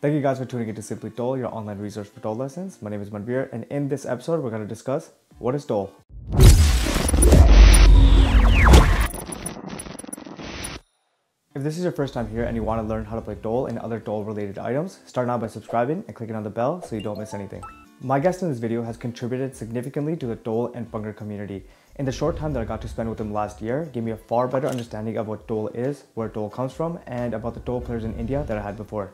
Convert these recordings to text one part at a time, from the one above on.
Thank you guys for tuning in to Simply Dhol, your online resource for Dhol lessons. My name is Manvir, and in this episode, we're going to discuss what is Dhol. If this is your first time here and you want to learn how to play Dhol and other Dhol related items, start now by subscribing and clicking on the bell so you don't miss anything. My guest in this video has contributed significantly to the Dhol and Bhangra community. In the short time that I got to spend with him last year, gave me a far better understanding of what Dhol is, where Dhol comes from, and about the Dhol players in India that I had before.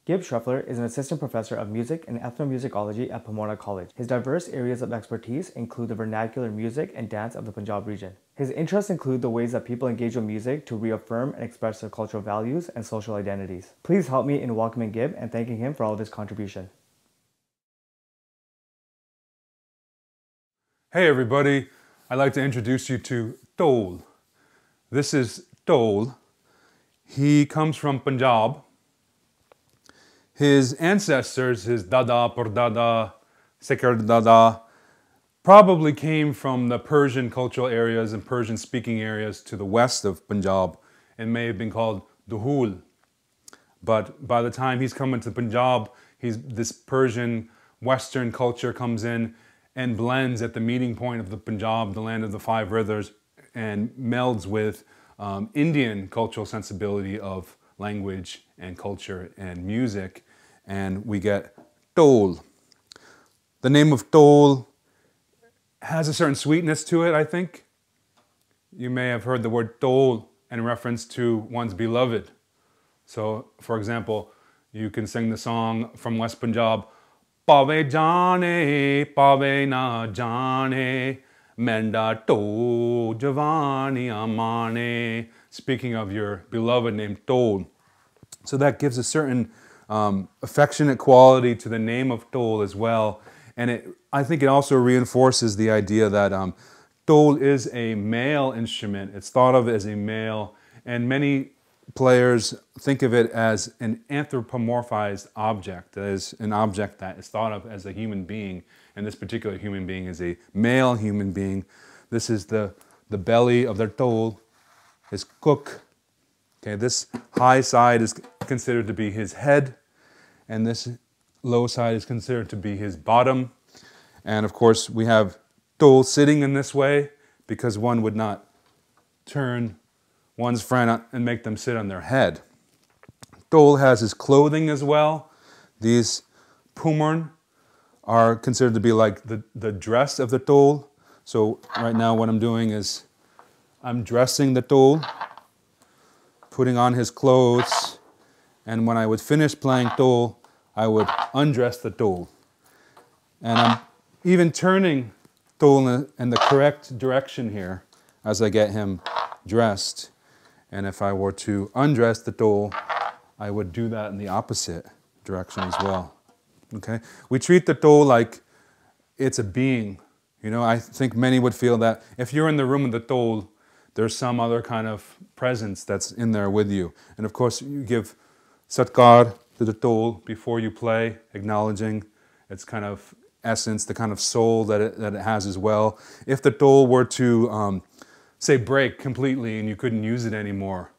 Gibb Schreffler is an assistant professor of music and ethnomusicology at Pomona College. His diverse areas of expertise include the vernacular music and dance of the Punjab region. His interests include the ways that people engage with music to reaffirm and express their cultural values and social identities. Please help me in welcoming Gibb and thanking him for all of his contribution. Hey everybody, I'd like to introduce you to Dhol. This is Dhol. He comes from Punjab. His ancestors, his Dada, Pardada, Sekar Dada, probably came from the Persian cultural areas and Persian speaking areas to the west of Punjab and may have been called Dhol. But by the time he's coming to Punjab, this Persian Western culture comes in and blends at the meeting point of the Punjab, the land of the five rivers, and melds with Indian cultural sensibility of language and culture and music, and we get Dhol. The name of Dhol has a certain sweetness to it, I think. You may have heard the word Dhol in reference to one's beloved. So, for example, you can sing the song from West Punjab, Pave na jane, menda to javani amane. Speaking of your beloved named Dhol. So that gives a certain affectionate quality to the name of Dhol as well. And I think it also reinforces the idea that Dhol is a male instrument. It's thought of as a male, and many players think of it as an anthropomorphized object, as an object that is thought of as a human being. And this particular human being is a male human being. This is the belly of their Dhol, his cook. Okay, this high side is considered to be his head, and this low side is considered to be his bottom. And of course, we have Dhol sitting in this way because one would not turn one's friend and make them sit on their head. Dhol has his clothing as well. These pumern are considered to be like the dress of the Dhol. So right now what I'm doing is I'm dressing the Dhol, putting on his clothes, and when I would finish playing Dhol, I would undress the Dhol. And I'm even turning Dhol in the correct direction here as I get him dressed. And if I were to undress the Dhol, I would do that in the opposite direction as well. Okay? We treat the Dhol like it's a being. You know, I think many would feel that if you're in the room with the Dhol, there's some other kind of presence that's in there with you. And of course, you give satkar to the Dhol before you play, acknowledging its kind of essence, the kind of soul that it has as well. If the Dhol were to, say, break completely and you couldn't use it anymore,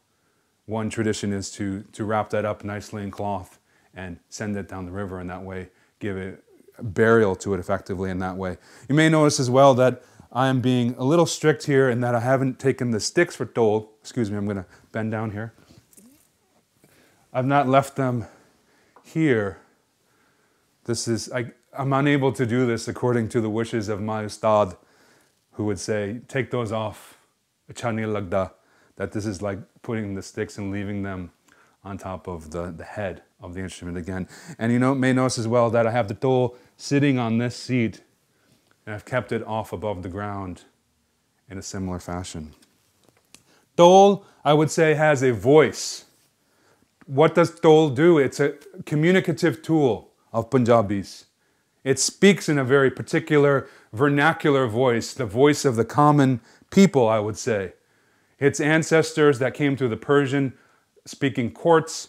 one tradition is to wrap that up nicely in cloth and send it down the river, and that way give it burial to it effectively in that way. You may notice as well that I am being a little strict here in that I haven't taken the sticks for Dhol. Excuse me, I'm going to bend down here. I've not left them here. I'm unable to do this according to the wishes of my ustad, who would say, take those off, acha nahi lagda, that this is like putting the sticks and leaving them on top of the head of the instrument again. And you may notice as well that I have the Dhol sitting on this seat, and I've kept it off above the ground in a similar fashion. Dhol, I would say, has a voice. What does Dhol do? It's a communicative tool of Punjabis. It speaks in a very particular vernacular voice, the voice of the common people, I would say. Its ancestors that came through the Persian-speaking courts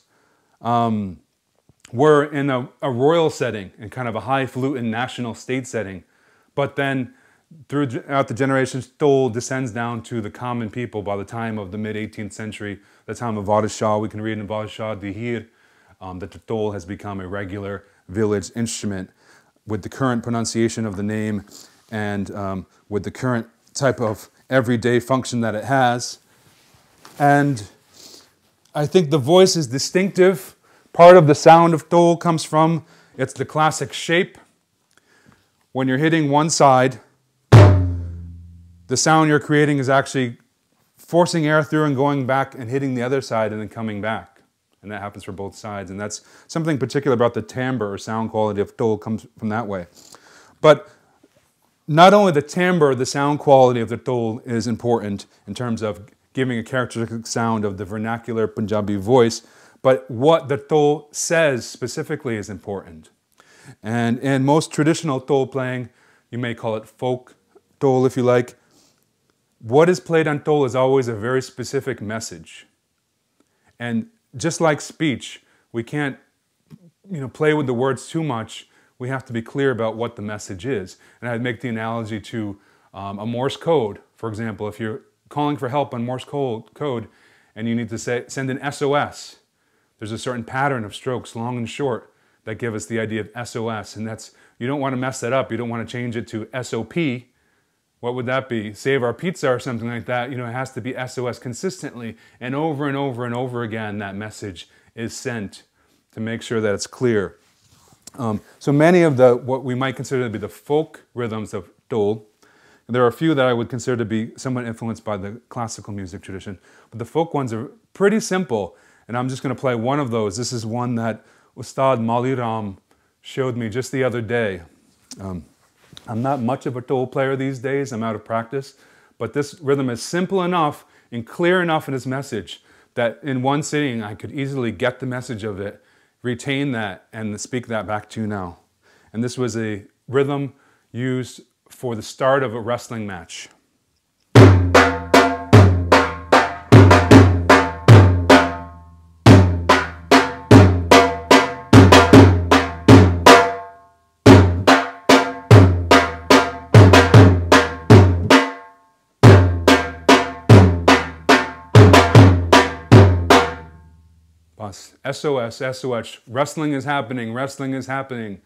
were in a royal setting, in kind of a highfalutin national state setting. But then throughout the generations, Dhol descends down to the common people by the time of the mid-18th century, the time of Vada Shah. We can read in Vada Shah Dihir that the Dhol has become a regular village instrument with the current pronunciation of the name and with the current type of everyday function that it has. And I think the voice is distinctive. Part of the sound of Dhol comes from, it's the classic shape. When you're hitting one side, the sound you're creating is actually forcing air through and going back and hitting the other side and then coming back. And that happens for both sides. And that's something particular about the timbre or sound quality of Dhol comes from that way. But not only the timbre, the sound quality of the Dhol is important in terms of giving a characteristic sound of the vernacular Punjabi voice, but what the Dhol says specifically is important. And in most traditional Dhol playing, you may call it folk Dhol if you like, what is played on Dhol is always a very specific message. And just like speech, we can't play with the words too much. We have to be clear about what the message is. And I'd make the analogy to a Morse code. For example, if you're calling for help on Morse code and you need to send an SOS, there's a certain pattern of strokes, long and short, that give us the idea of SOS. And that's, you don't want to mess that up. You don't want to change it to SOP. What would that be? Save our pizza or something like that. It has to be SOS consistently. And over and over and over again, that message is sent to make sure that it's clear. So many of what we might consider to be the folk rhythms of Dhol, there are a few that I would consider to be somewhat influenced by the classical music tradition. But the folk ones are pretty simple. And I'm just going to play one of those. This is one that Ustad Maliram showed me just the other day. I'm not much of a Dhol player these days. I'm out of practice. But this rhythm is simple enough and clear enough in its message that in one sitting I could easily get the message of it, retain that, and speak that back to you now. And this was a rhythm used for the start of a wrestling match. SOS, SOS, wrestling is happening, wrestling is happening.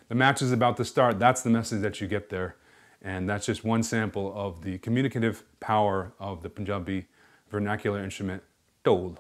The match is about to start. That's the message that you get there. And that's just one sample of the communicative power of the Punjabi vernacular instrument, Dhol.